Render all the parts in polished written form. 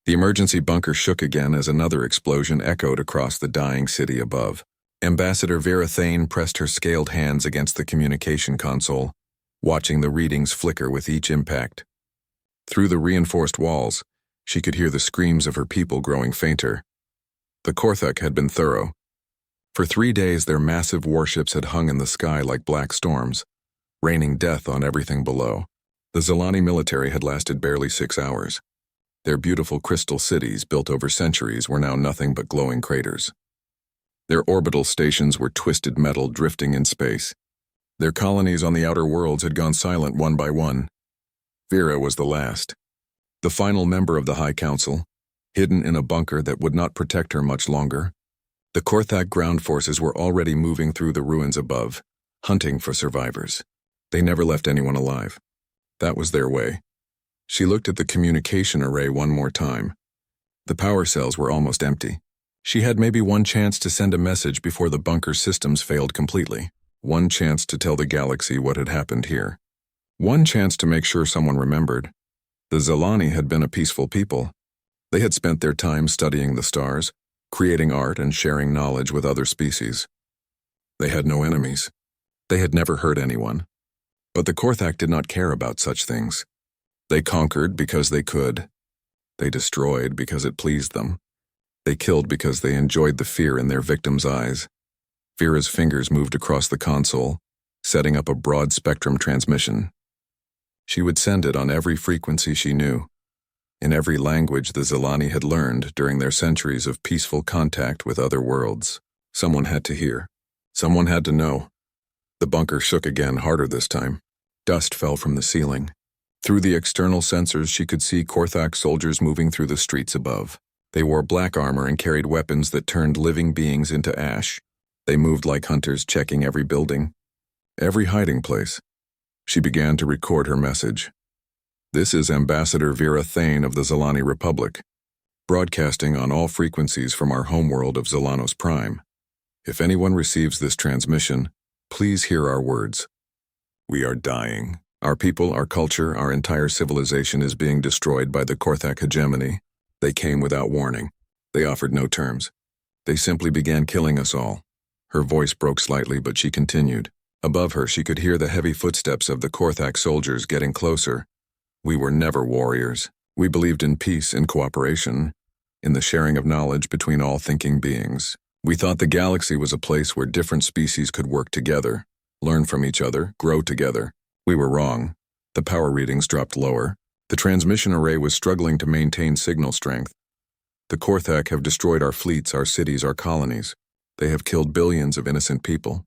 The emergency bunker shook again as another explosion echoed across the dying city above. Ambassador Vera Thane pressed her scaled hands against the communication console, watching the readings flicker with each impact. Through the reinforced walls, she could hear the screams of her people growing fainter. The Korthak had been thorough. For 3 days their massive warships had hung in the sky like black storms, raining death on everything below. The Zilani military had lasted barely 6 hours. Their beautiful crystal cities, built over centuries, were now nothing but glowing craters. Their orbital stations were twisted metal drifting in space. Their colonies on the outer worlds had gone silent one by one. Vera was the last, the final member of the High Council, hidden in a bunker that would not protect her much longer. The Korthak ground forces were already moving through the ruins above, hunting for survivors. They never left anyone alive. That was their way. She looked at the communication array one more time. The power cells were almost empty. She had maybe one chance to send a message before the bunker systems failed completely. One chance to tell the galaxy what had happened here. One chance to make sure someone remembered. The Zilani had been a peaceful people. They had spent their time studying the stars, creating art and sharing knowledge with other species. They had no enemies. They had never hurt anyone. But the Korthak did not care about such things. They conquered because they could. They destroyed because it pleased them. They killed because they enjoyed the fear in their victims' eyes. Vera's fingers moved across the console, setting up a broad-spectrum transmission. She would send it on every frequency she knew, in every language the Zilani had learned during their centuries of peaceful contact with other worlds. Someone had to hear. Someone had to know. The bunker shook again, harder this time. Dust fell from the ceiling. Through the external sensors, she could see Korthak soldiers moving through the streets above. They wore black armor and carried weapons that turned living beings into ash. They moved like hunters, checking every building, every hiding place. She began to record her message. This is Ambassador Vera Thane of the Zilani Republic, broadcasting on all frequencies from our homeworld of Zelanos Prime. If anyone receives this transmission, please hear our words. We are dying. Our people, our culture, our entire civilization is being destroyed by the Korthak hegemony. They came without warning. They offered no terms. They simply began killing us all. Her voice broke slightly, but she continued. Above her, she could hear the heavy footsteps of the Korthak soldiers getting closer. We were never warriors. We believed in peace and cooperation, in the sharing of knowledge between all thinking beings. We thought the galaxy was a place where different species could work together, learn from each other, grow together. We were wrong. The power readings dropped lower. The transmission array was struggling to maintain signal strength. The Korthak have destroyed our fleets, our cities, our colonies. They have killed billions of innocent people.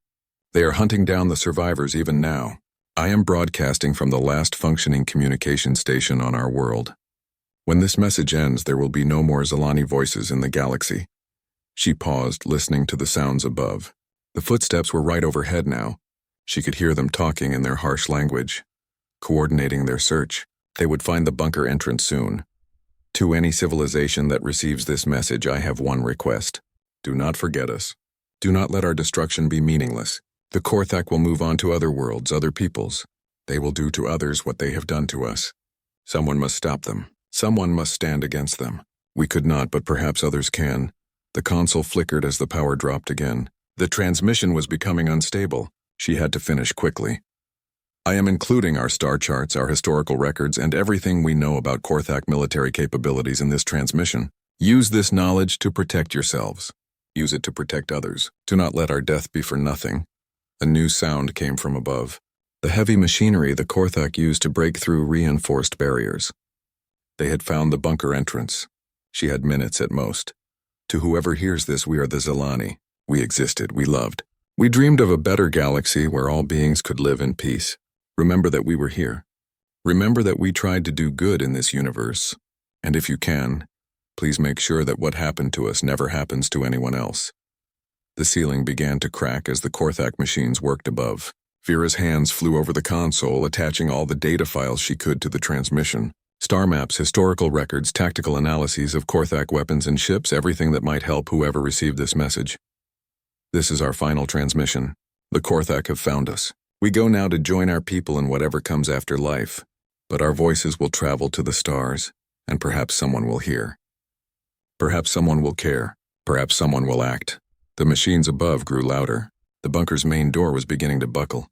They are hunting down the survivors even now. I am broadcasting from the last functioning communication station on our world. When this message ends, there will be no more Zilani voices in the galaxy. She paused, listening to the sounds above. The footsteps were right overhead now. She could hear them talking in their harsh language, coordinating their search. They would find the bunker entrance soon. To any civilization that receives this message, I have one request. Do not forget us. Do not let our destruction be meaningless. The Korthak will move on to other worlds, other peoples. They will do to others what they have done to us. Someone must stop them. Someone must stand against them. We could not, but perhaps others can. The console flickered as the power dropped again. The transmission was becoming unstable. She had to finish quickly. I am including our star charts, our historical records, and everything we know about Korthak military capabilities in this transmission. Use this knowledge to protect yourselves. Use it to protect others. Do not let our death be for nothing. A new sound came from above. The heavy machinery the Korthak used to break through reinforced barriers. They had found the bunker entrance. She had minutes at most. To whoever hears this, we are the Zilani. We existed, we loved. We dreamed of a better galaxy where all beings could live in peace. Remember that we were here. Remember that we tried to do good in this universe. And if you can, please make sure that what happened to us never happens to anyone else. The ceiling began to crack as the Korthak machines worked above. Vera's hands flew over the console, attaching all the data files she could to the transmission. Star maps, historical records, tactical analyses of Korthak weapons and ships, everything that might help whoever received this message. This is our final transmission. The Korthak have found us. We go now to join our people in whatever comes after life, but our voices will travel to the stars, and perhaps someone will hear. Perhaps someone will care. Perhaps someone will act. The machines above grew louder. The bunker's main door was beginning to buckle.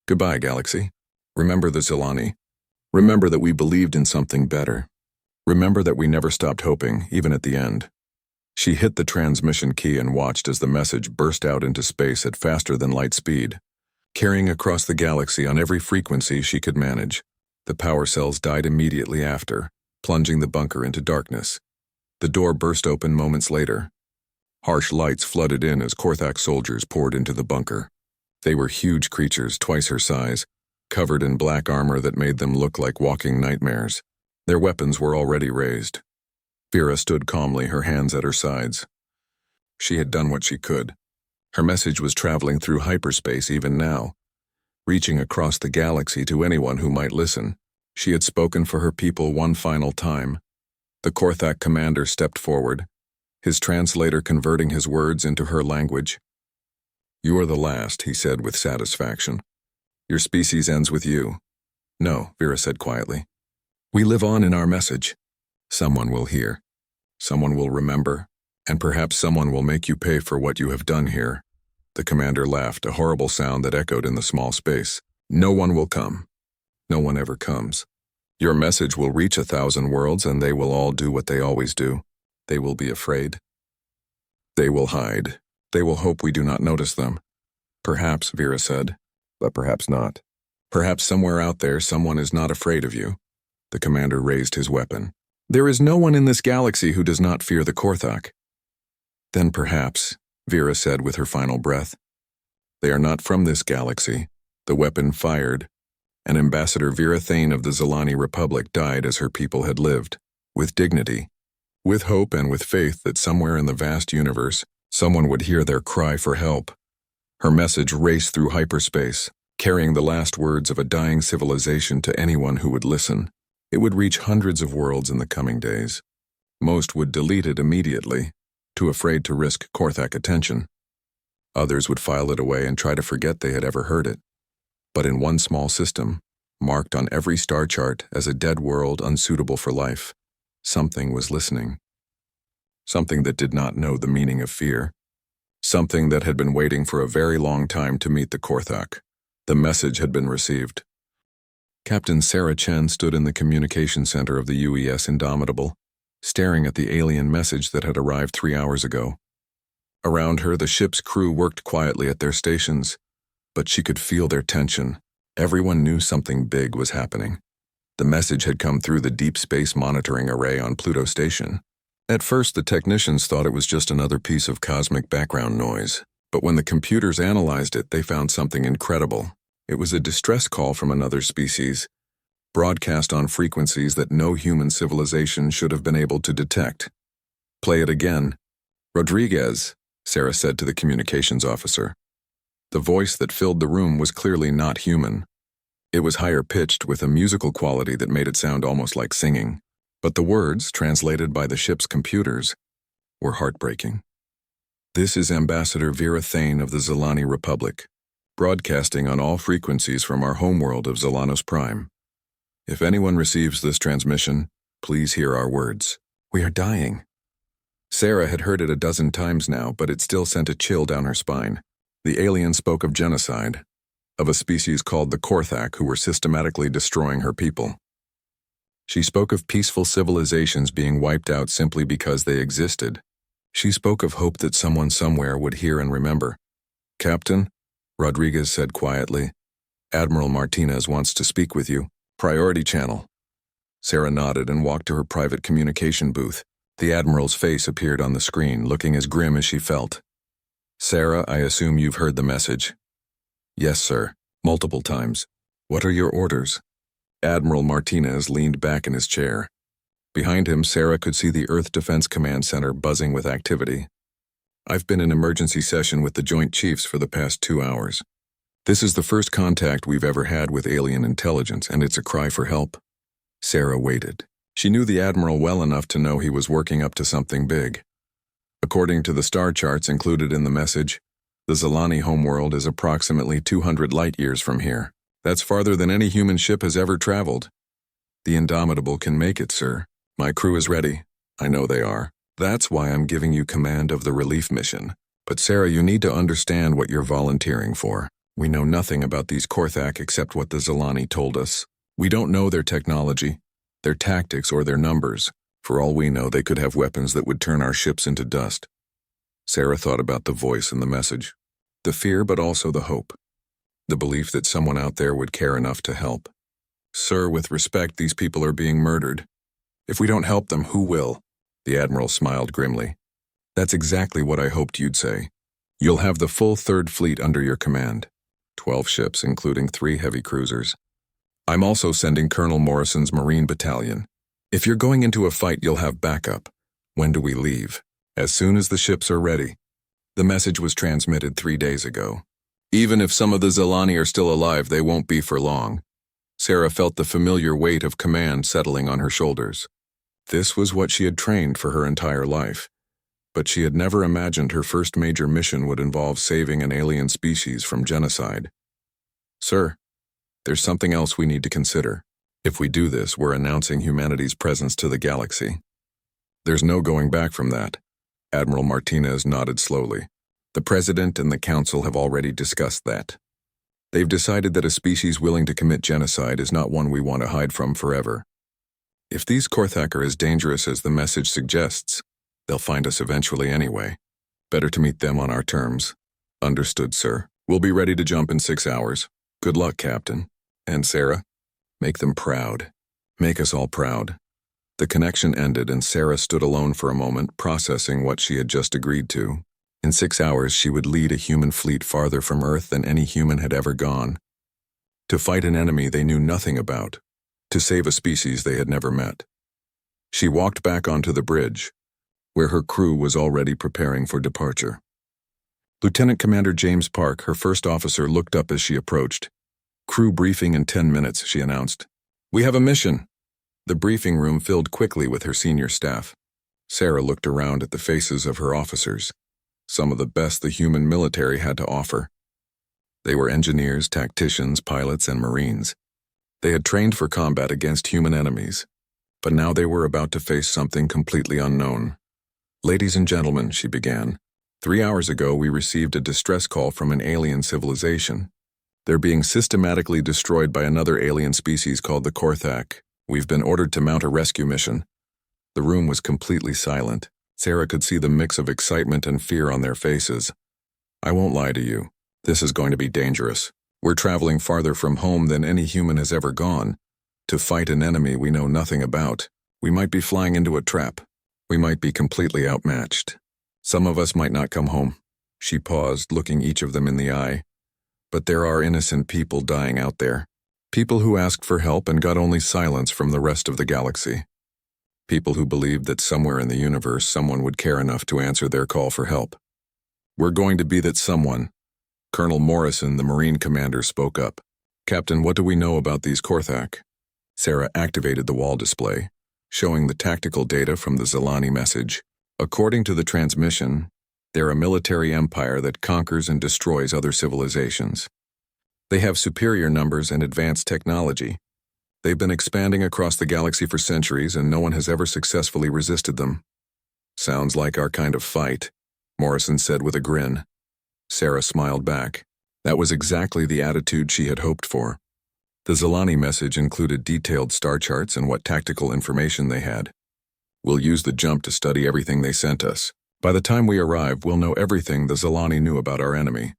Goodbye, Galaxy. Remember the Zilani. Remember that we believed in something better. Remember that we never stopped hoping, even at the end. She hit the transmission key and watched as the message burst out into space at faster than light speed, carrying across the galaxy on every frequency she could manage. The power cells died immediately after, plunging the bunker into darkness. The door burst open moments later. Harsh lights flooded in as Korthak soldiers poured into the bunker. They were huge creatures twice her size, covered in black armor that made them look like walking nightmares. Their weapons were already raised. Vera stood calmly, her hands at her sides. She had done what she could. Her message was traveling through hyperspace even now, reaching across the galaxy to anyone who might listen. She had spoken for her people one final time. The Korthak commander stepped forward, his translator converting his words into her language. "You are the last," he said with satisfaction. "Your species ends with you." "No," Vera said quietly. "We live on in our message. Someone will hear. Someone will remember. And perhaps someone will make you pay for what you have done here." The commander laughed, a horrible sound that echoed in the small space. "No one will come. No one ever comes. Your message will reach 1,000 worlds, and they will all do what they always do. They will be afraid. They will hide. They will hope we do not notice them." "Perhaps," Vera said, "but perhaps not. Perhaps somewhere out there someone is not afraid of you." The commander raised his weapon. "There is no one in this galaxy who does not fear the Korthak." "Then perhaps," Vera said with her final breath. "They are not from this galaxy." The weapon fired, and Ambassador Vera Thane of the Zilani Republic died as her people had lived, with dignity, with hope and with faith that somewhere in the vast universe, someone would hear their cry for help. Her message raced through hyperspace, carrying the last words of a dying civilization to anyone who would listen. It would reach hundreds of worlds in the coming days. Most would delete it immediately, too afraid to risk Korthak attention. Others would file it away and try to forget they had ever heard it. But in one small system, marked on every star chart as a dead world unsuitable for life, something was listening. Something that did not know the meaning of fear. Something that had been waiting for a very long time to meet the Korthak. The message had been received. Captain Sarah Chen stood in the communication center of the UES Indomitable, staring at the alien message that had arrived 3 hours ago. Around her, the ship's crew worked quietly at their stations, but she could feel their tension. Everyone knew something big was happening. The message had come through the deep space monitoring array on Pluto Station. At first, the technicians thought it was just another piece of cosmic background noise, but when the computers analyzed it, they found something incredible. It was a distress call from another species, broadcast on frequencies that no human civilization should have been able to detect. "Play it again." "Rodriguez," Sarah said to the communications officer. The voice that filled the room was clearly not human. It was higher-pitched with a musical quality that made it sound almost like singing. But the words, translated by the ship's computers, were heartbreaking. "This is Ambassador Vera Thane of the Zilani Republic, broadcasting on all frequencies from our homeworld of Zelanos Prime. If anyone receives this transmission, please hear our words. We are dying." Sarah had heard it a dozen times now, but it still sent a chill down her spine. The alien spoke of genocide, of a species called the Korthak who were systematically destroying her people. She spoke of peaceful civilizations being wiped out simply because they existed. She spoke of hope that someone somewhere would hear and remember. "Captain," Rodriguez said quietly, "Admiral Martinez wants to speak with you. Priority channel." Sarah nodded and walked to her private communication booth. The Admiral's face appeared on the screen, looking as grim as she felt. "Sarah, I assume you've heard the message." "Yes, sir. Multiple times. What are your orders?" Admiral Martinez leaned back in his chair. Behind him, Sarah could see the Earth Defense Command Center buzzing with activity. "I've been in emergency session with the Joint Chiefs for the past 2 hours. This is the first contact we've ever had with alien intelligence, and it's a cry for help." Sarah waited. She knew the Admiral well enough to know he was working up to something big. According to the star charts included in the message, the Zilani homeworld is approximately 200 light-years from here. That's farther than any human ship has ever traveled. "The Indomitable can make it, sir. My crew is ready." "I know they are. That's why I'm giving you command of the relief mission. But Sarah, you need to understand what you're volunteering for. We know nothing about these Korthak except what the Zilani told us. We don't know their technology, their tactics, or their numbers. For all we know, they could have weapons that would turn our ships into dust. Sarah thought about the voice and the message. The fear, but also the hope. The belief that someone out there would care enough to help. Sir, with respect, these people are being murdered. If we don't help them, who will? The Admiral smiled grimly. That's exactly what I hoped you'd say. You'll have the full Third Fleet under your command. 12 ships, including 3 heavy cruisers. I'm also sending Colonel Morrison's Marine Battalion. If you're going into a fight, you'll have backup. When do we leave? As soon as the ships are ready. The message was transmitted 3 days ago. Even if some of the Zilani are still alive, they won't be for long. Sarah felt the familiar weight of command settling on her shoulders. This was what she had trained for her entire life. But she had never imagined her first major mission would involve saving an alien species from genocide. Sir, there's something else we need to consider. If we do this, we're announcing humanity's presence to the galaxy. There's no going back from that. Admiral Martinez nodded slowly. The President and the Council have already discussed that. They've decided that a species willing to commit genocide is not one we want to hide from forever. If these Korthak are as dangerous as the message suggests, they'll find us eventually anyway. Better to meet them on our terms. Understood, sir. We'll be ready to jump in 6 hours. Good luck, Captain. And Sarah? Make them proud. Make us all proud. The connection ended and Sarah stood alone for a moment, processing what she had just agreed to. In 6 hours, she would lead a human fleet farther from Earth than any human had ever gone. To fight an enemy they knew nothing about. To save a species they had never met. She walked back onto the bridge, where her crew was already preparing for departure. Lieutenant Commander James Park, her first officer, looked up as she approached. Crew briefing in 10 minutes, she announced. We have a mission. The briefing room filled quickly with her senior staff. Sarah looked around at the faces of her officers, some of the best the human military had to offer. They were engineers, tacticians, pilots, and Marines. They had trained for combat against human enemies, but now they were about to face something completely unknown. Ladies and gentlemen, she began. 3 hours ago, we received a distress call from an alien civilization. They're being systematically destroyed by another alien species called the Korthak. We've been ordered to mount a rescue mission. The room was completely silent. Sarah could see the mix of excitement and fear on their faces. I won't lie to you. This is going to be dangerous. We're traveling farther from home than any human has ever gone. To fight an enemy we know nothing about. We might be flying into a trap. We might be completely outmatched. Some of us might not come home. She paused, looking each of them in the eye. But there are innocent people dying out there. People who asked for help and got only silence from the rest of the galaxy. People who believed that somewhere in the universe someone would care enough to answer their call for help. We're going to be that someone. Colonel Morrison, the Marine commander, spoke up. Captain, what do we know about these Korthak? Sarah activated the wall display, showing the tactical data from the Zilani message. According to the transmission, they're a military empire that conquers and destroys other civilizations. They have superior numbers and advanced technology. They've been expanding across the galaxy for centuries and no one has ever successfully resisted them. Sounds like our kind of fight, Morrison said with a grin. Sarah smiled back. That was exactly the attitude she had hoped for. The Zilani message included detailed star charts and what tactical information they had. We'll use the jump to study everything they sent us. By the time we arrive, we'll know everything the Zilani knew about our enemy.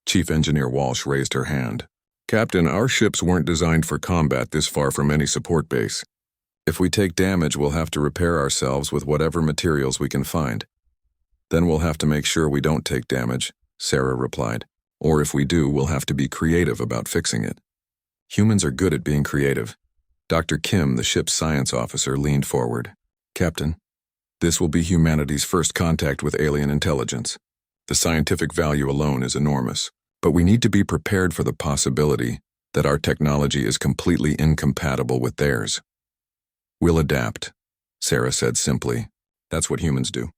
Chief Engineer Walsh raised her hand. Captain, our ships weren't designed for combat this far from any support base. If we take damage, we'll have to repair ourselves with whatever materials we can find. Then we'll have to make sure we don't take damage, Sarah replied. Or if we do, we'll have to be creative about fixing it. Humans are good at being creative. Dr. Kim, the ship's science officer, leaned forward. Captain, this will be humanity's first contact with alien intelligence. The scientific value alone is enormous, but we need to be prepared for the possibility that our technology is completely incompatible with theirs. We'll adapt, Sarah said simply. That's what humans do.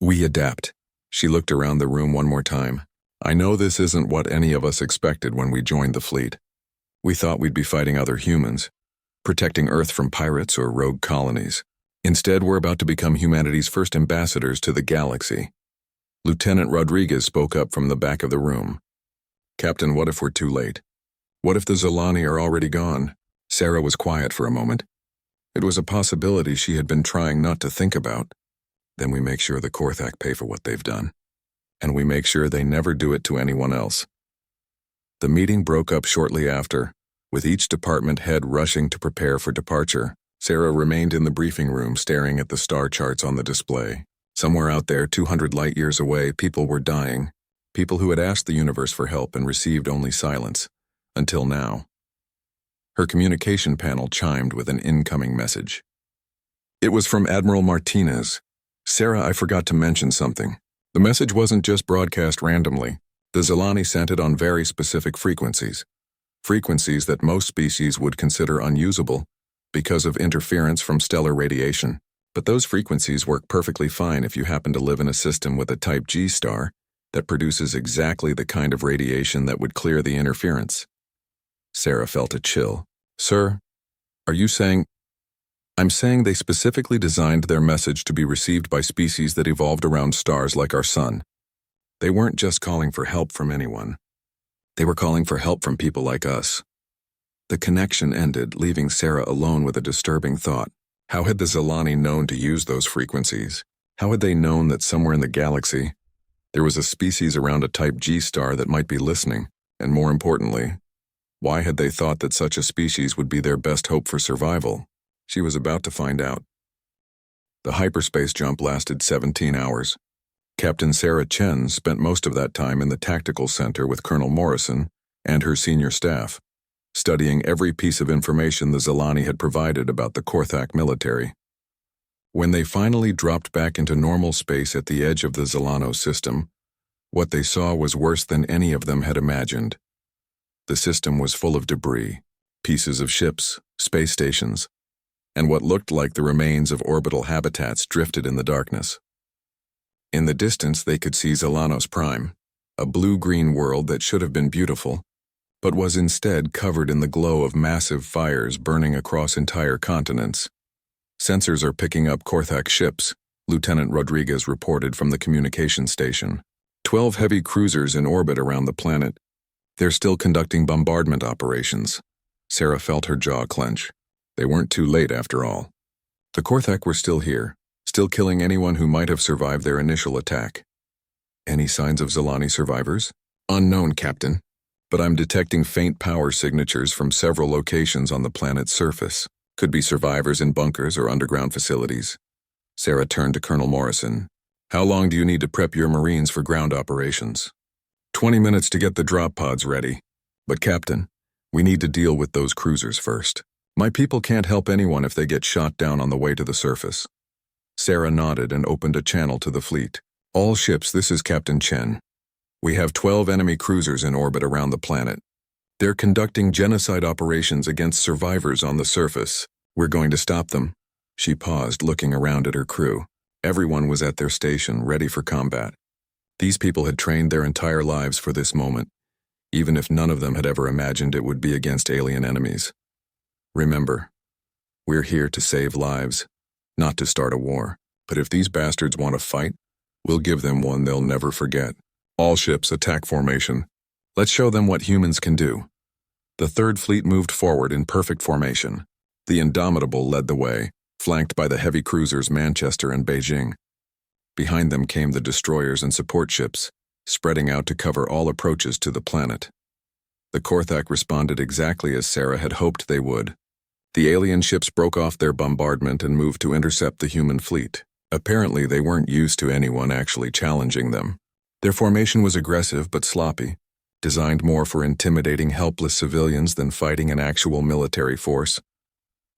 We adapt. She looked around the room one more time. I know this isn't what any of us expected when we joined the fleet. We thought we'd be fighting other humans, protecting Earth from pirates or rogue colonies. Instead, we're about to become humanity's first ambassadors to the galaxy. Lieutenant Rodriguez spoke up from the back of the room. Captain, what if we're too late? What if the Zolani are already gone? Sarah was quiet for a moment. It was a possibility she had been trying not to think about. Then we make sure the Korthak pay for what they've done. And we make sure they never do it to anyone else. The meeting broke up shortly after, with each department head rushing to prepare for departure. Sarah remained in the briefing room staring at the star charts on the display. Somewhere out there, 200 light-years away, people were dying. People who had asked the universe for help and received only silence. Until now. Her communication panel chimed with an incoming message. It was from Admiral Martinez. Sarah, I forgot to mention something. The message wasn't just broadcast randomly. The Zolani sent it on very specific frequencies. Frequencies that most species would consider unusable because of interference from stellar radiation. But those frequencies work perfectly fine if you happen to live in a system with a Type G star that produces exactly the kind of radiation that would clear the interference. Sarah felt a chill. Sir, are you saying... I'm saying they specifically designed their message to be received by species that evolved around stars like our sun. They weren't just calling for help from anyone. They were calling for help from people like us. The connection ended, leaving Sarah alone with a disturbing thought. How had the Zolani known to use those frequencies? How had they known that somewhere in the galaxy, there was a species around a Type G star that might be listening? And more importantly, why had they thought that such a species would be their best hope for survival? She was about to find out. The hyperspace jump lasted 17 hours. Captain Sarah Chen spent most of that time in the tactical center with Colonel Morrison and her senior staff, studying every piece of information the Zolani had provided about the Korthak military. When they finally dropped back into normal space at the edge of the Zolano system, what they saw was worse than any of them had imagined. The system was full of debris, pieces of ships, space stations, and what looked like the remains of orbital habitats drifted in the darkness. In the distance, they could see Zolanos Prime, a blue-green world that should have been beautiful, but was instead covered in the glow of massive fires burning across entire continents. Sensors are picking up Korthak ships, Lieutenant Rodriguez reported from the communication station. 12 heavy cruisers in orbit around the planet. They're still conducting bombardment operations. Sarah felt her jaw clench. They weren't too late after all. The Korthak were still here, still killing anyone who might have survived their initial attack. Any signs of Zolani survivors? Unknown, Captain. But I'm detecting faint power signatures from several locations on the planet's surface. Could be survivors in bunkers or underground facilities. Sarah turned to Colonel Morrison. How long do you need to prep your Marines for ground operations? 20 minutes to get the drop pods ready. But Captain, we need to deal with those cruisers first. My people can't help anyone if they get shot down on the way to the surface. Sarah nodded and opened a channel to the fleet. All ships, this is Captain Chen. We have 12 enemy cruisers in orbit around the planet. They're conducting genocide operations against survivors on the surface. We're going to stop them. She paused, looking around at her crew. Everyone was at their station, ready for combat. These people had trained their entire lives for this moment, even if none of them had ever imagined it would be against alien enemies. Remember, we're here to save lives, not to start a war. But if these bastards want to fight, we'll give them one they'll never forget. All ships, attack formation. Let's show them what humans can do. The Third Fleet moved forward in perfect formation. The Indomitable led the way, flanked by the heavy cruisers Manchester and Beijing. Behind them came the destroyers and support ships, spreading out to cover all approaches to the planet. The Korthak responded exactly as Sarah had hoped they would. The alien ships broke off their bombardment and moved to intercept the human fleet. Apparently, they weren't used to anyone actually challenging them. Their formation was aggressive but sloppy, designed more for intimidating helpless civilians than fighting an actual military force.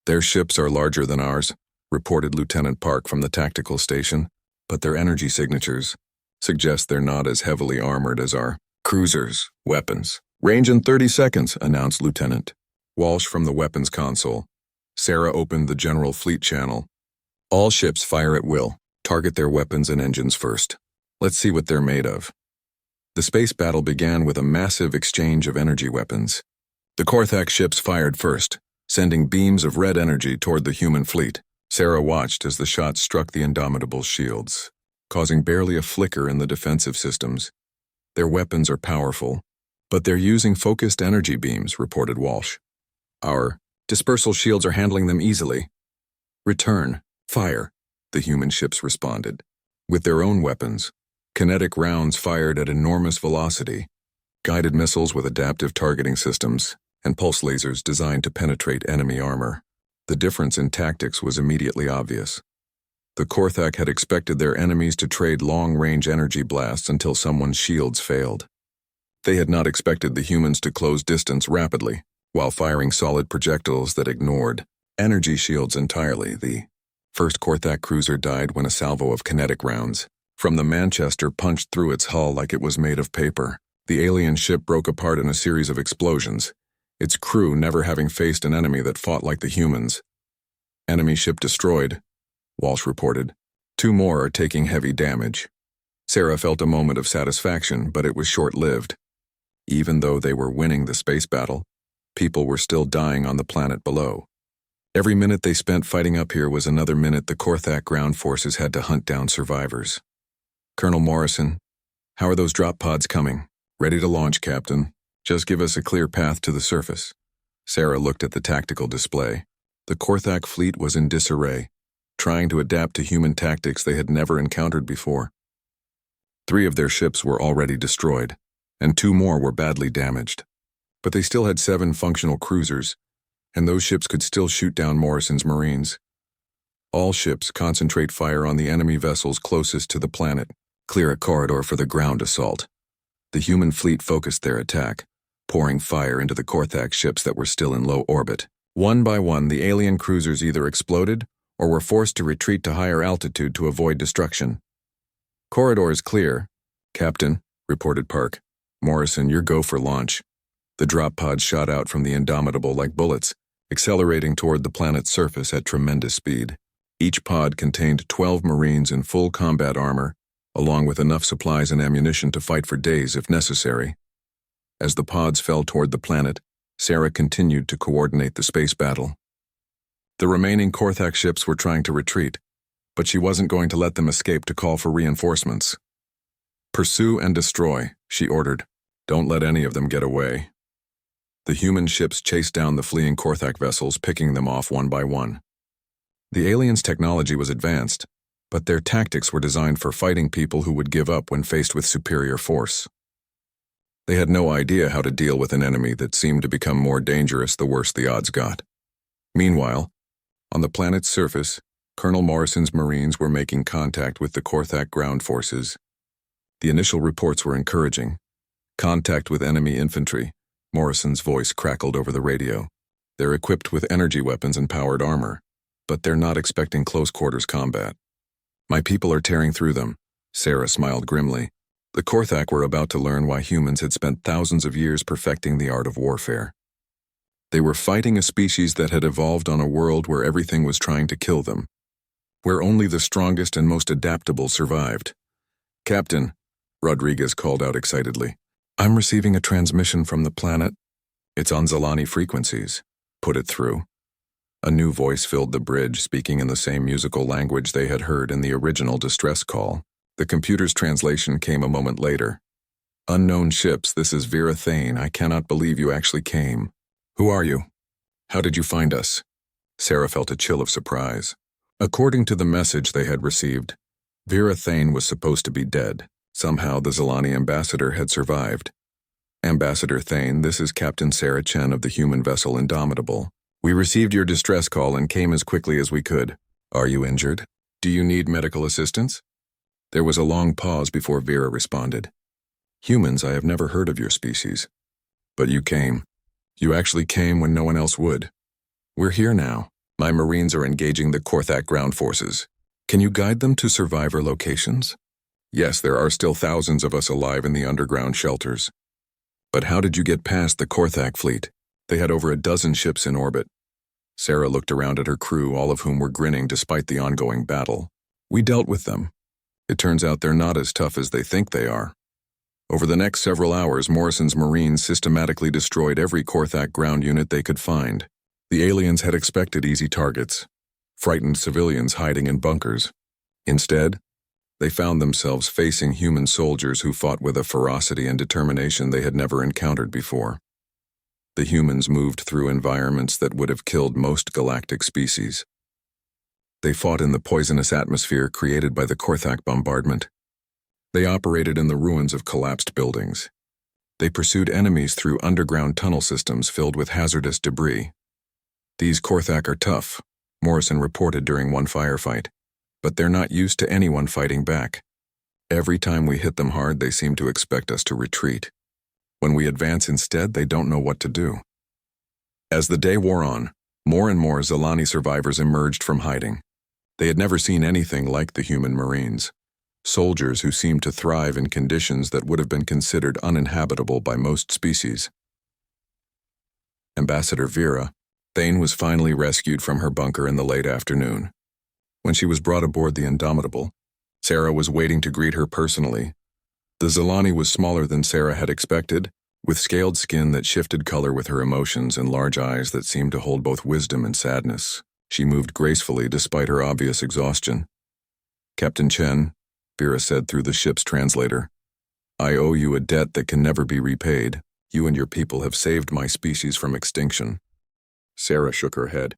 Their ships are larger than ours, reported Lieutenant Park from the tactical station, but their energy signatures suggest they're not as heavily armored as our cruisers' weapons. Range in 30 seconds, announced Lieutenant Walsh from the weapons console. Sarah opened the general fleet channel. All ships fire at will. Target their weapons and engines first. Let's see what they're made of. The space battle began with a massive exchange of energy weapons. The Korthak ships fired first, sending beams of red energy toward the human fleet. Sarah watched as the shots struck the Indomitable's shields, causing barely a flicker in the defensive systems. Their weapons are powerful, but they're using focused energy beams, reported Walsh. Our dispersal shields are handling them easily. Return, fire, the human ships responded. With their own weapons, kinetic rounds fired at enormous velocity, guided missiles with adaptive targeting systems, and pulse lasers designed to penetrate enemy armor. The difference in tactics was immediately obvious. The Korthak had expected their enemies to trade long-range energy blasts until someone's shields failed. They had not expected the humans to close distance rapidly, while firing solid projectiles that ignored energy shields entirely. The first Korthak cruiser died when a salvo of kinetic rounds from the Manchester punched through its hull like it was made of paper. The alien ship broke apart in a series of explosions, its crew never having faced an enemy that fought like the humans. Enemy ship destroyed, Walsh reported. 2 more are taking heavy damage. Sarah felt a moment of satisfaction, but it was short-lived. Even though they were winning the space battle, people were still dying on the planet below. Every minute they spent fighting up here was another minute the Korthak ground forces had to hunt down survivors. Colonel Morrison, how are those drop pods coming? Ready to launch, Captain. Just give us a clear path to the surface. Sarah looked at the tactical display. The Korthak fleet was in disarray, trying to adapt to human tactics they had never encountered before. 3 of their ships were already destroyed, and 2 more were badly damaged. But they still had 7 functional cruisers, and those ships could still shoot down Morrison's Marines. All ships concentrate fire on the enemy vessels closest to the planet, clear a corridor for the ground assault. The human fleet focused their attack, pouring fire into the Korthak ships that were still in low orbit. One by one, the alien cruisers either exploded or were forced to retreat to higher altitude to avoid destruction. Corridor is clear, Captain, reported Park. Morrison, your go for launch. The drop pods shot out from the Indomitable like bullets, accelerating toward the planet's surface at tremendous speed. Each pod contained 12 Marines in full combat armor, along with enough supplies and ammunition to fight for days if necessary. As the pods fell toward the planet, Sarah continued to coordinate the space battle. The remaining Korthak ships were trying to retreat, but she wasn't going to let them escape to call for reinforcements. Pursue and destroy, she ordered. Don't let any of them get away. The human ships chased down the fleeing Korthak vessels, picking them off one by one. The aliens' technology was advanced, but their tactics were designed for fighting people who would give up when faced with superior force. They had no idea how to deal with an enemy that seemed to become more dangerous the worse the odds got. Meanwhile, on the planet's surface, Colonel Morrison's Marines were making contact with the Korthak ground forces. The initial reports were encouraging. Contact with enemy infantry, Morrison's voice crackled over the radio. They're equipped with energy weapons and powered armor, but they're not expecting close-quarters combat. My people are tearing through them, Sarah smiled grimly. The Korthak were about to learn why humans had spent thousands of years perfecting the art of warfare. They were fighting a species that had evolved on a world where everything was trying to kill them, where only the strongest and most adaptable survived. Captain, Rodriguez called out excitedly, I'm receiving a transmission from the planet. It's on Zalani frequencies. Put it through. A new voice filled the bridge, speaking in the same musical language they had heard in the original distress call. The computer's translation came a moment later. Unknown ships, this is Vera Thane. I cannot believe you actually came. Who are you? How did you find us? Sarah felt a chill of surprise. According to the message they had received, Vera Thane was supposed to be dead. Somehow the Zalani ambassador had survived. Ambassador Thane, this is Captain Sarah Chen of the human vessel Indomitable. We received your distress call and came as quickly as we could. Are you injured? Do you need medical assistance? There was a long pause before Vera responded. Humans, I have never heard of your species. But you came. You actually came when no one else would. We're here now. My Marines are engaging the Korthak ground forces. Can you guide them to survivor locations? Yes, there are still thousands of us alive in the underground shelters. But how did you get past the Korthak fleet? They had over a dozen ships in orbit. Sarah looked around at her crew, all of whom were grinning despite the ongoing battle. We dealt with them. It turns out they're not as tough as they think they are. Over the next several hours, Morrison's Marines systematically destroyed every Korthak ground unit they could find. The aliens had expected easy targets. frightened civilians hiding in bunkers. Instead, they found themselves facing human soldiers who fought with a ferocity and determination they had never encountered before. The humans moved through environments that would have killed most galactic species. They fought in the poisonous atmosphere created by the Korthak bombardment. They operated in the ruins of collapsed buildings. They pursued enemies through underground tunnel systems filled with hazardous debris. These Korthak are tough, Morrison reported during one firefight, but they're not used to anyone fighting back. Every time we hit them hard, they seem to expect us to retreat. When we advance instead, they don't know what to do. As the day wore on, more and more Zilani survivors emerged from hiding. They had never seen anything like the human Marines, soldiers who seemed to thrive in conditions that would have been considered uninhabitable by most species. Ambassador Vera Thane was finally rescued from her bunker in the late afternoon. When she was brought aboard the Indomitable, Sarah was waiting to greet her personally. The Zilani was smaller than Sarah had expected, with scaled skin that shifted color with her emotions and large eyes that seemed to hold both wisdom and sadness. She moved gracefully despite her obvious exhaustion. "Captain Chen," Vera said through the ship's translator, "I owe you a debt that can never be repaid. You and your people have saved my species from extinction." Sarah shook her head.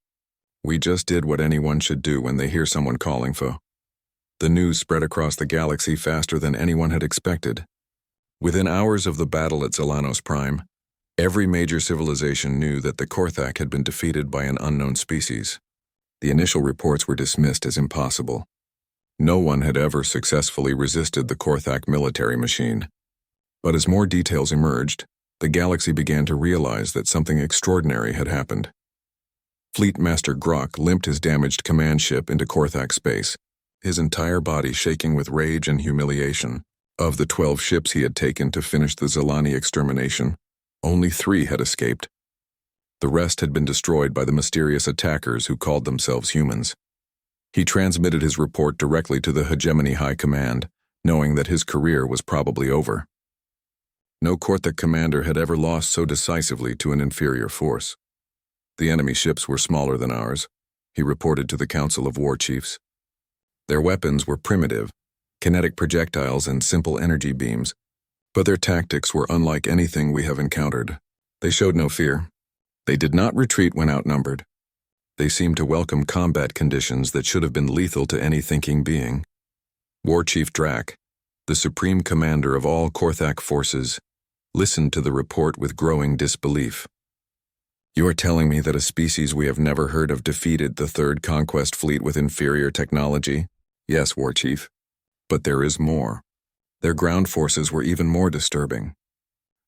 "We just did what anyone should do when they hear someone calling for." The news spread across the galaxy faster than anyone had expected. Within hours of the battle at Zelanos Prime, every major civilization knew that the Korthak had been defeated by an unknown species. The initial reports were dismissed as impossible. No one had ever successfully resisted the Korthak military machine. But as more details emerged, the galaxy began to realize that something extraordinary had happened. Fleet Master Grok limped his damaged command ship into Korthak space, his entire body shaking with rage and humiliation. Of the 12 ships he had taken to finish the Zilani extermination, only 3 had escaped. The rest had been destroyed by the mysterious attackers who called themselves humans. He transmitted his report directly to the Hegemony High Command, knowing that his career was probably over. No Korthak commander had ever lost so decisively to an inferior force. The enemy ships were smaller than ours, he reported to the Council of War Chiefs. Their weapons were primitive, kinetic projectiles and simple energy beams, but their tactics were unlike anything we have encountered. They showed no fear. They did not retreat when outnumbered. They seemed to welcome combat conditions that should have been lethal to any thinking being. War Chief Drac, the supreme commander of all Korthak forces, listened to the report with growing disbelief. "You are telling me that a species we have never heard of defeated the Third Conquest Fleet with inferior technology?" "Yes, War Chief. But there is more. Their ground forces were even more disturbing.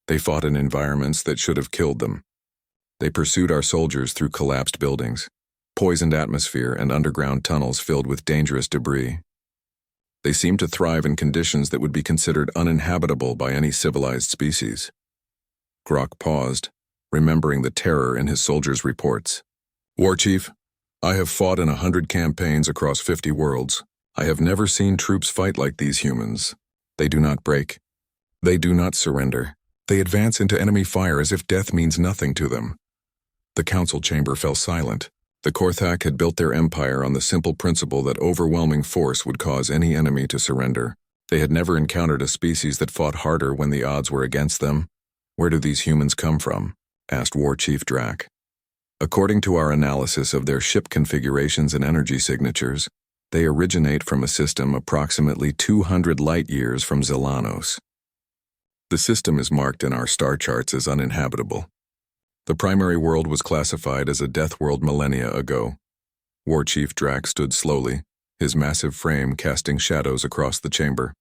They fought in environments that should have killed them. They pursued our soldiers through collapsed buildings, poisoned atmosphere, and underground tunnels filled with dangerous debris. They seemed to thrive in conditions that would be considered uninhabitable by any civilized species." Grok paused, remembering the terror in his soldiers' reports. "War Chief, I have fought in 100 campaigns across 50 worlds. I have never seen troops fight like these humans. They do not break. They do not surrender. They advance into enemy fire as if death means nothing to them." The council chamber fell silent. The Korthak had built their empire on the simple principle that overwhelming force would cause any enemy to surrender. They had never encountered a species that fought harder when the odds were against them. "Where do these humans come from?" asked War Chief Drac. "According to our analysis of their ship configurations and energy signatures, they originate from a system approximately 200 light-years from Zelanos. The system is marked in our star charts as uninhabitable. The primary world was classified as a death world millennia ago." War Chief Drac stood slowly, his massive frame casting shadows across the chamber.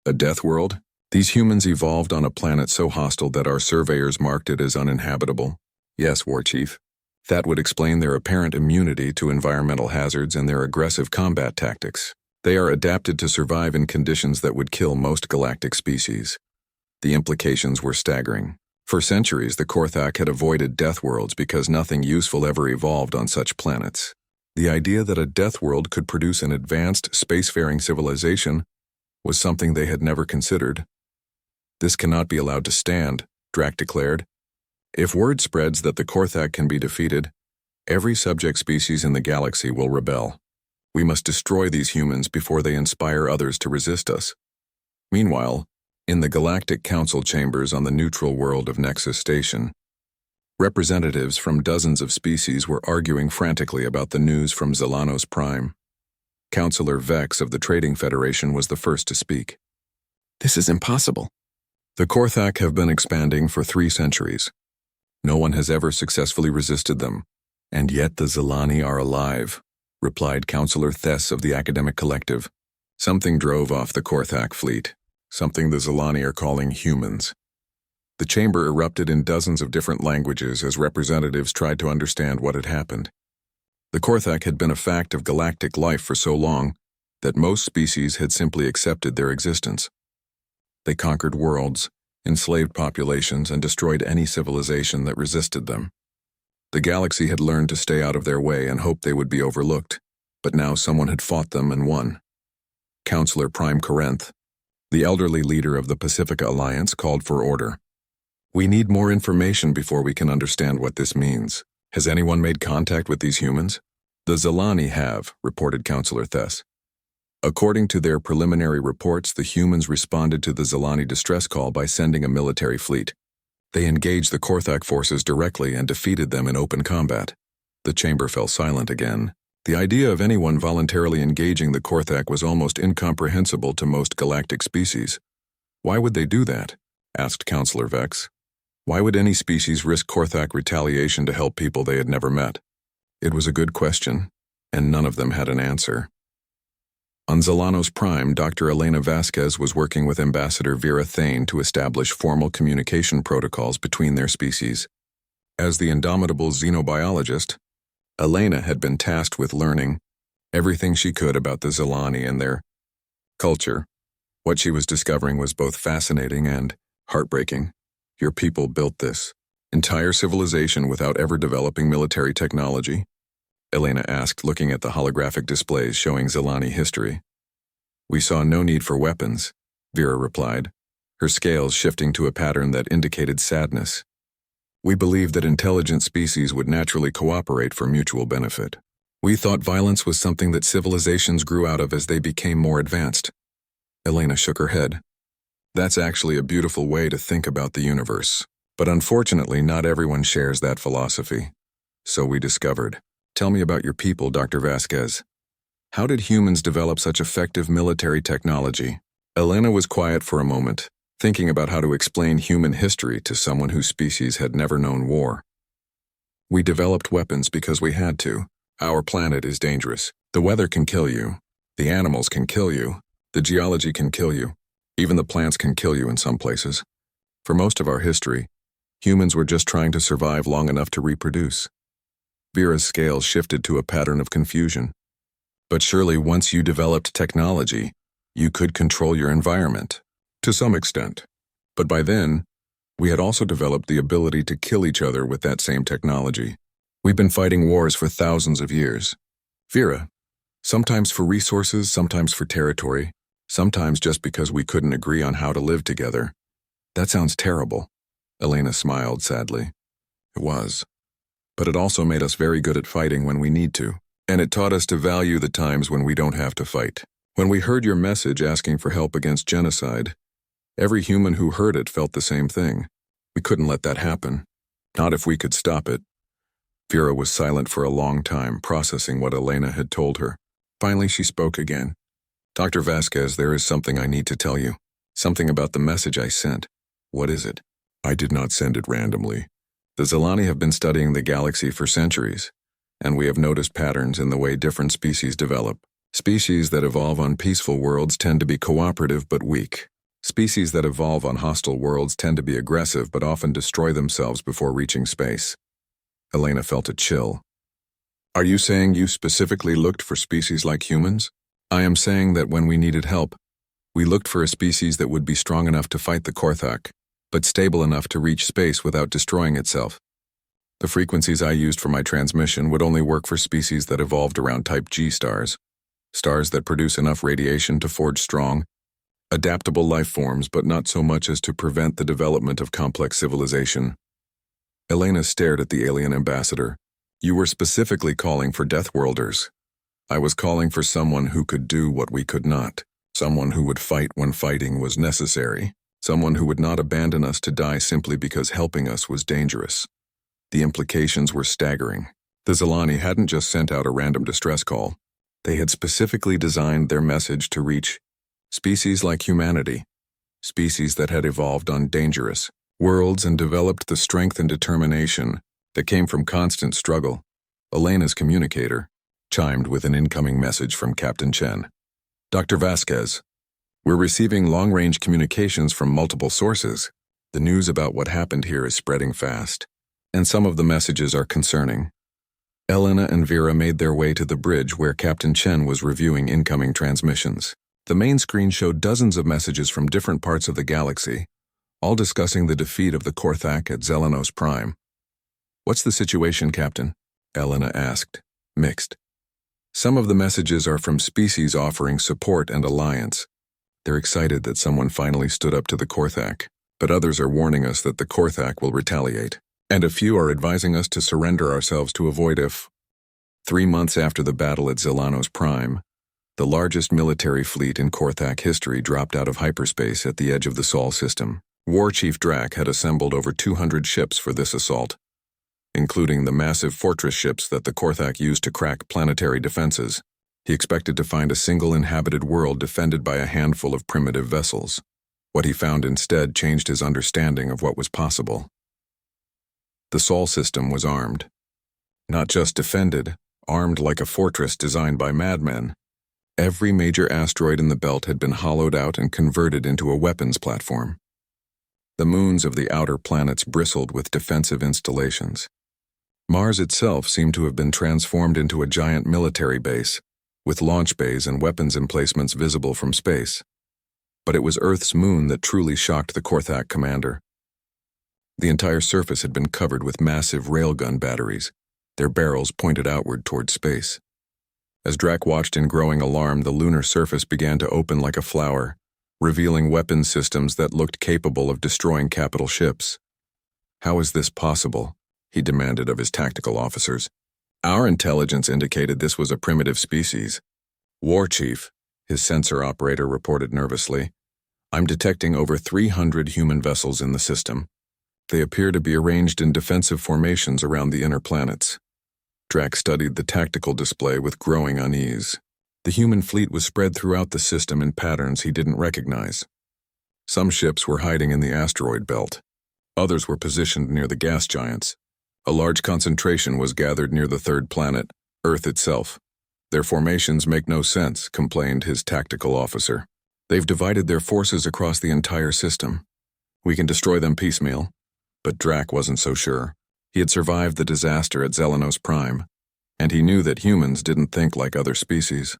"A death world? These humans evolved on a planet so hostile that our surveyors marked it as uninhabitable?" "Yes, War Chief. That would explain their apparent immunity to environmental hazards and their aggressive combat tactics. They are adapted to survive in conditions that would kill most galactic species." The implications were staggering. For centuries, the Korthak had avoided death worlds because nothing useful ever evolved on such planets. The idea that a death world could produce an advanced, spacefaring civilization was something they had never considered. "This cannot be allowed to stand," Drac declared. "If word spreads that the Korthak can be defeated, Every subject species in the galaxy will rebel. We must destroy these humans before they inspire others to resist us. Meanwhile, in the Galactic Council chambers on the neutral world of Nexus Station, representatives from dozens of species were arguing frantically about the news from Zelanos Prime. Councillor Vex of the Trading Federation was the first to speak. This is impossible. The Korthak have been expanding for 3 centuries. No one has ever successfully resisted them, and yet the Zelani are alive, replied Councillor Thess of the Academic Collective. Something drove off the Korthak fleet, something the Zelani are calling humans. The chamber erupted in dozens of different languages as representatives tried to understand what had happened. The Korthak had been a fact of galactic life for so long that most species had simply accepted their existence. They conquered worlds, enslaved populations, and destroyed any civilization that resisted them. The galaxy had learned to stay out of their way and hoped they would be overlooked, but now someone had fought them and won. Councillor Prime Corinth, the elderly leader of the Pacifica Alliance, called for order. We need more information before we can understand what this means. Has anyone made contact with these humans? The Zelani have, reported Councillor Thess. According to their preliminary reports, the humans responded to the Zelani distress call by sending a military fleet. They engaged the Korthak forces directly and defeated them in open combat. The chamber fell silent again. The idea of anyone voluntarily engaging the Korthak was almost incomprehensible to most galactic species. Why would they do that? Asked Councillor Vex. Why would any species risk Korthak retaliation to help people they had never met? It was a good question, and none of them had an answer. On Zelanos Prime, Dr. Elena Vasquez was working with Ambassador Vera Thane to establish formal communication protocols between their species. As the indomitable xenobiologist, Elena had been tasked with learning everything she could about the Zelani and their culture. What she was discovering was both fascinating and heartbreaking. Your people built this entire civilization without ever developing military technology? Elena asked, looking at the holographic displays showing Zelani history. We saw no need for weapons, Vera replied, her scales shifting to a pattern that indicated sadness. We believed that intelligent species would naturally cooperate for mutual benefit. We thought violence was something that civilizations grew out of as they became more advanced. Elena shook her head. That's actually a beautiful way to think about the universe. But unfortunately, not everyone shares that philosophy. So we discovered. Tell me about your people, Dr. Vasquez. How did humans develop such effective military technology? Elena was quiet for a moment, thinking about how to explain human history to someone whose species had never known war. We developed weapons because we had to. Our planet is dangerous. The weather can kill you. The animals can kill you. The geology can kill you. Even the plants can kill you in some places. For most of our history, humans were just trying to survive long enough to reproduce. Vera's scales shifted to a pattern of confusion. But surely once you developed technology, you could control your environment. To some extent. But by then, we had also developed the ability to kill each other with that same technology. We've been fighting wars for thousands of years. Vera, sometimes for resources, sometimes for territory, sometimes just because we couldn't agree on how to live together. That sounds terrible. Elena smiled sadly. It was. But it also made us very good at fighting when we need to. And it taught us to value the times when we don't have to fight. When we heard your message asking for help against genocide, every human who heard it felt the same thing. We couldn't let that happen. Not if we could stop it. Vera was silent for a long time, processing what Elena had told her. Finally, she spoke again. Dr. Vasquez, there is something I need to tell you. Something about the message I sent. What is it? I did not send it randomly. The Zelani have been studying the galaxy for centuries, and we have noticed patterns in the way different species develop. Species that evolve on peaceful worlds tend to be cooperative but weak. Species that evolve on hostile worlds tend to be aggressive but often destroy themselves before reaching space. Elena felt a chill. Are you saying you specifically looked for species like humans? I am saying that when we needed help, we looked for a species that would be strong enough to fight the Korthak, but stable enough to reach space without destroying itself. The frequencies I used for my transmission would only work for species that evolved around Type G stars. Stars that produce enough radiation to forge strong, adaptable life forms, but not so much as to prevent the development of complex civilization. Elena stared at the alien ambassador, You were specifically calling for Deathworlders. I was calling for someone who could do what we could not. Someone who would fight when fighting was necessary. Someone who would not abandon us to die simply because helping us was dangerous. The implications were staggering. The Zilani hadn't just sent out a random distress call. They had specifically designed their message to reach species like humanity, species that had evolved on dangerous worlds and developed the strength and determination that came from constant struggle. Elena's communicator chimed with an incoming message from Captain Chen. Dr. Vasquez, we're receiving long-range communications from multiple sources. The news about what happened here is spreading fast, and some of the messages are concerning. Elena and Vera made their way to the bridge where Captain Chen was reviewing incoming transmissions. The main screen showed dozens of messages from different parts of the galaxy, all discussing the defeat of the Korthak at Zelenos Prime. What's the situation, Captain? Elena asked, mixed. Some of the messages are from species offering support and alliance. They're excited that someone finally stood up to the Korthak, but others are warning us that the Korthak will retaliate. And a few are advising us to surrender ourselves to avoid if. 3 months after the battle at Zelenos Prime, the largest military fleet in Korthak history dropped out of hyperspace at the edge of the Sol system. War Chief Drac had assembled over 200 ships for this assault, including the massive fortress ships that the Korthak used to crack planetary defenses. He expected to find a single inhabited world defended by a handful of primitive vessels. What he found instead changed his understanding of what was possible. The Sol system was armed. Not just defended, armed like a fortress designed by madmen. Every major asteroid in the belt had been hollowed out and converted into a weapons platform. The moons of the outer planets bristled with defensive installations. Mars itself seemed to have been transformed into a giant military base, with launch bays and weapons emplacements visible from space. But it was Earth's moon that truly shocked the Korthak commander. The entire surface had been covered with massive railgun batteries, their barrels pointed outward toward space. As Drac watched in growing alarm, the lunar surface began to open like a flower, revealing weapons systems that looked capable of destroying capital ships. How is this possible? He demanded of his tactical officers. Our intelligence indicated this was a primitive species. War Chief, his sensor operator reported nervously. I'm detecting over 300 human vessels in the system. They appear to be arranged in defensive formations around the inner planets. Drac studied the tactical display with growing unease. The human fleet was spread throughout the system in patterns he didn't recognize. Some ships were hiding in the asteroid belt. Others were positioned near the gas giants. A large concentration was gathered near the third planet, Earth itself. Their formations make no sense, complained his tactical officer. They've divided their forces across the entire system. We can destroy them piecemeal. But Drac wasn't so sure. He had survived the disaster at Zelenos Prime, and he knew that humans didn't think like other species.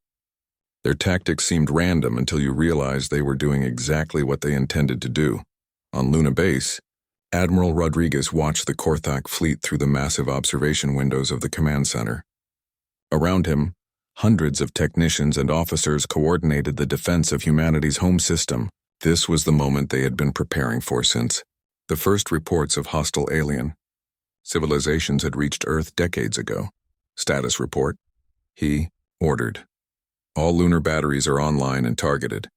Their tactics seemed random until you realized they were doing exactly what they intended to do. On Luna Base, Admiral Rodriguez watched the Korthak fleet through the massive observation windows of the command center. Around him, hundreds of technicians and officers coordinated the defense of humanity's home system. This was the moment they had been preparing for since the first reports of hostile alien civilizations had reached Earth decades ago. Status report. He ordered. All lunar batteries are online and targeted,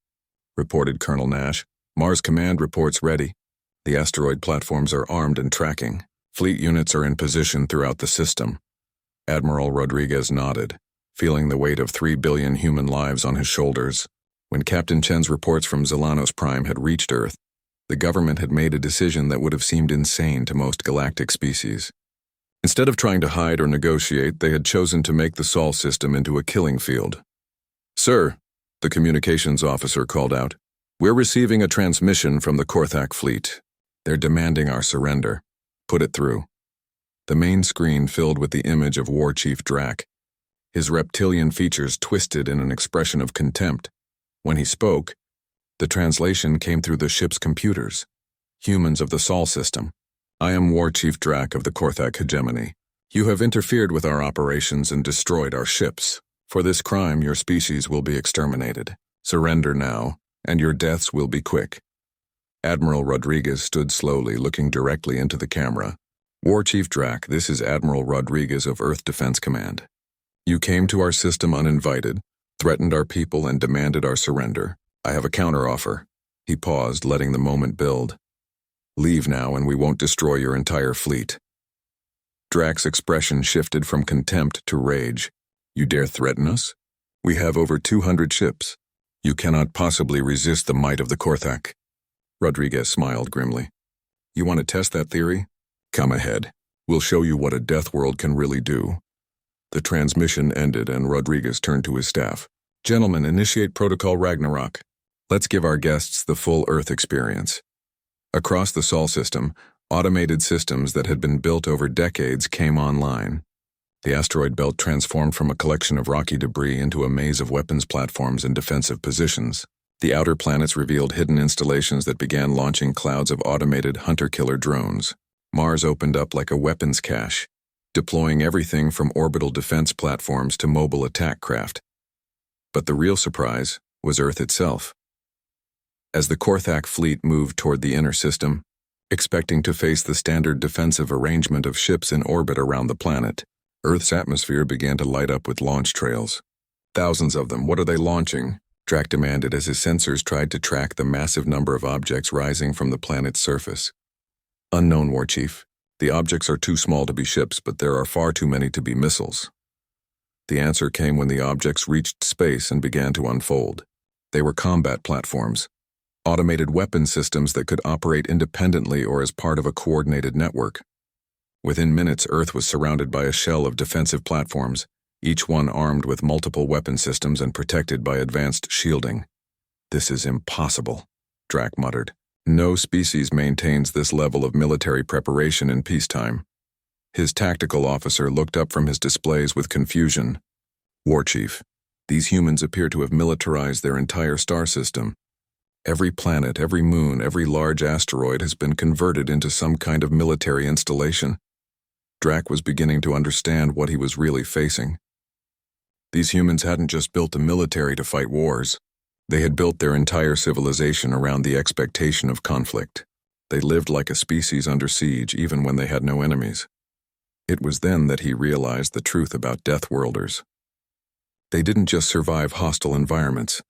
reported Colonel Nash. Mars Command reports ready. The asteroid platforms are armed and tracking. Fleet units are in position throughout the system. Admiral Rodriguez nodded, feeling the weight of 3 billion human lives on his shoulders. When Captain Chen's reports from Zelenos Prime had reached Earth, the government had made a decision that would have seemed insane to most galactic species. Instead of trying to hide or negotiate, they had chosen to make the Sol system into a killing field. Sir, the communications officer called out, we're receiving a transmission from the Korthak fleet. They're demanding our surrender. Put it through. The main screen filled with the image of War Chief Drac. His reptilian features twisted in an expression of contempt. When he spoke, the translation came through the ship's computers. Humans of the Sol system. I am War Chief Drac of the Korthak hegemony. You have interfered with our operations and destroyed our ships. For this crime, your species will be exterminated. Surrender now, and your deaths will be quick. Admiral Rodriguez stood slowly, looking directly into the camera. War Chief Drac, this is Admiral Rodriguez of Earth Defense Command. You came to our system uninvited, threatened our people, and demanded our surrender. I have a counteroffer. He paused, letting the moment build. Leave now and we won't destroy your entire fleet. Drac's expression shifted from contempt to rage. You dare threaten us? We have over 200 ships. You cannot possibly resist the might of the Korthak. Rodriguez smiled grimly. You want to test that theory? Come ahead. We'll show you what a death world can really do. The transmission ended and Rodriguez turned to his staff. Gentlemen, initiate Protocol Ragnarok. Let's give our guests the full Earth experience. Across the Sol system, automated systems that had been built over decades came online. The asteroid belt transformed from a collection of rocky debris into a maze of weapons platforms and defensive positions. The outer planets revealed hidden installations that began launching clouds of automated hunter-killer drones. Mars opened up like a weapons cache, deploying everything from orbital defense platforms to mobile attack craft. But the real surprise was Earth itself. As the Korthak fleet moved toward the inner system, expecting to face the standard defensive arrangement of ships in orbit around the planet, Earth's atmosphere began to light up with launch trails. Thousands of them. What are they launching? Drac demanded as his sensors tried to track the massive number of objects rising from the planet's surface. Unknown, War Chief. The objects are too small to be ships, but there are far too many to be missiles. The answer came when the objects reached space and began to unfold. They were combat platforms, automated weapon systems that could operate independently or as part of a coordinated network. Within minutes, Earth was surrounded by a shell of defensive platforms, each one armed with multiple weapon systems and protected by advanced shielding. This is impossible, Drac muttered. No species maintains this level of military preparation in peacetime. His tactical officer looked up from his displays with confusion. War Chief, these humans appear to have militarized their entire star system. Every planet, every moon, every large asteroid has been converted into some kind of military installation. Drac was beginning to understand what he was really facing. These humans hadn't just built a military to fight wars. They had built their entire civilization around the expectation of conflict. They lived like a species under siege even when they had no enemies. It was then that he realized the truth about Deathworlders. They didn't just survive hostile environments.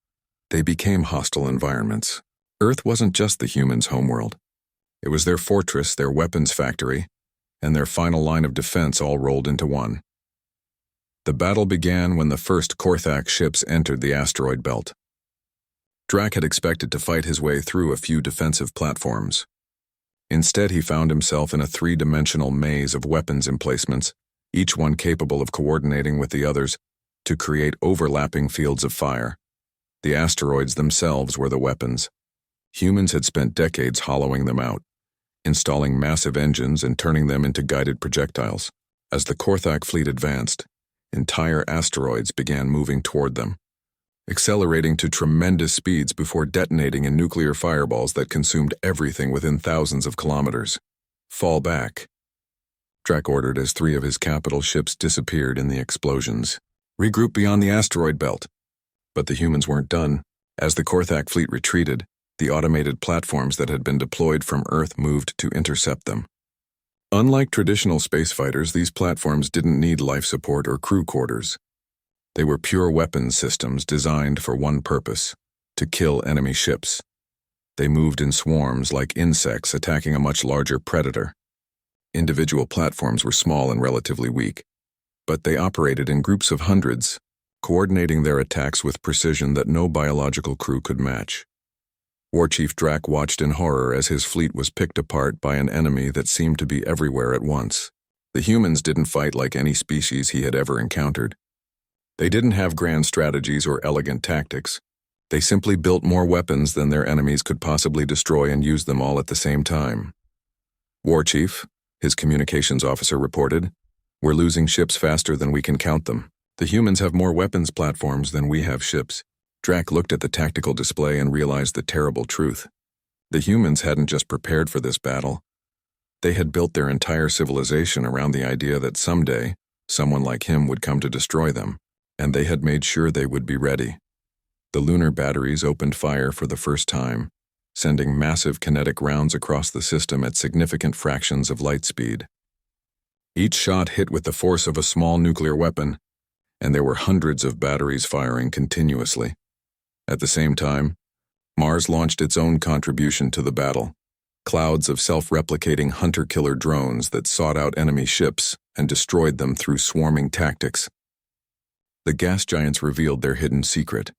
They became hostile environments. Earth wasn't just the humans' homeworld. It was their fortress, their weapons factory, and their final line of defense all rolled into one. The battle began when the first Korthak ships entered the asteroid belt. Drac had expected to fight his way through a few defensive platforms. Instead, he found himself in a three-dimensional maze of weapons emplacements, each one capable of coordinating with the others to create overlapping fields of fire. The asteroids themselves were the weapons. Humans had spent decades hollowing them out, installing massive engines and turning them into guided projectiles. As the Korthak fleet advanced, entire asteroids began moving toward them, accelerating to tremendous speeds before detonating in nuclear fireballs that consumed everything within thousands of kilometers. Fall back, Drac ordered as 3 of his capital ships disappeared in the explosions. Regroup beyond the asteroid belt. But the humans weren't done. As the Korthak fleet retreated, the automated platforms that had been deployed from Earth moved to intercept them. Unlike traditional space fighters, these platforms didn't need life support or crew quarters. They were pure weapons systems designed for one purpose: to kill enemy ships. They moved in swarms like insects attacking a much larger predator. Individual platforms were small and relatively weak, but they operated in groups of hundreds, coordinating their attacks with precision that no biological crew could match. War Chief Drac watched in horror as his fleet was picked apart by an enemy that seemed to be everywhere at once. The humans didn't fight like any species he had ever encountered. They didn't have grand strategies or elegant tactics. They simply built more weapons than their enemies could possibly destroy and used them all at the same time. War Chief, his communications officer reported, we're losing ships faster than we can count them. The humans have more weapons platforms than we have ships. Drac looked at the tactical display and realized the terrible truth. The humans hadn't just prepared for this battle. They had built their entire civilization around the idea that someday, someone like him would come to destroy them, and they had made sure they would be ready. The lunar batteries opened fire for the first time, sending massive kinetic rounds across the system at significant fractions of light speed. Each shot hit with the force of a small nuclear weapon, and there were hundreds of batteries firing continuously. At the same time, Mars launched its own contribution to the battle. Clouds of self-replicating hunter-killer drones that sought out enemy ships and destroyed them through swarming tactics. The gas giants revealed their hidden secret: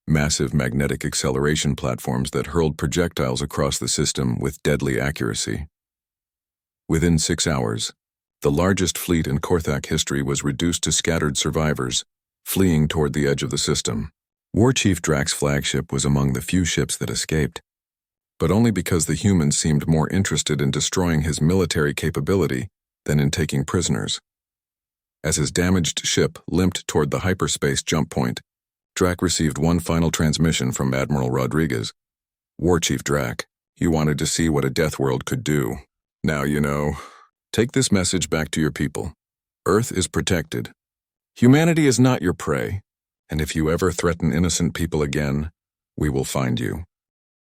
massive magnetic acceleration platforms that hurled projectiles across the system with deadly accuracy. Within 6 hours, the largest fleet in Korthak history was reduced to scattered survivors, fleeing toward the edge of the system. War Chief Drax's flagship was among the few ships that escaped, but only because the humans seemed more interested in destroying his military capability than in taking prisoners. As his damaged ship limped toward the hyperspace jump point, Drax received one final transmission from Admiral Rodriguez. "War Chief Drax, you wanted to see what a death world could do. Now you know. Take this message back to your people. Earth is protected. Humanity is not your prey, and if you ever threaten innocent people again, we will find you."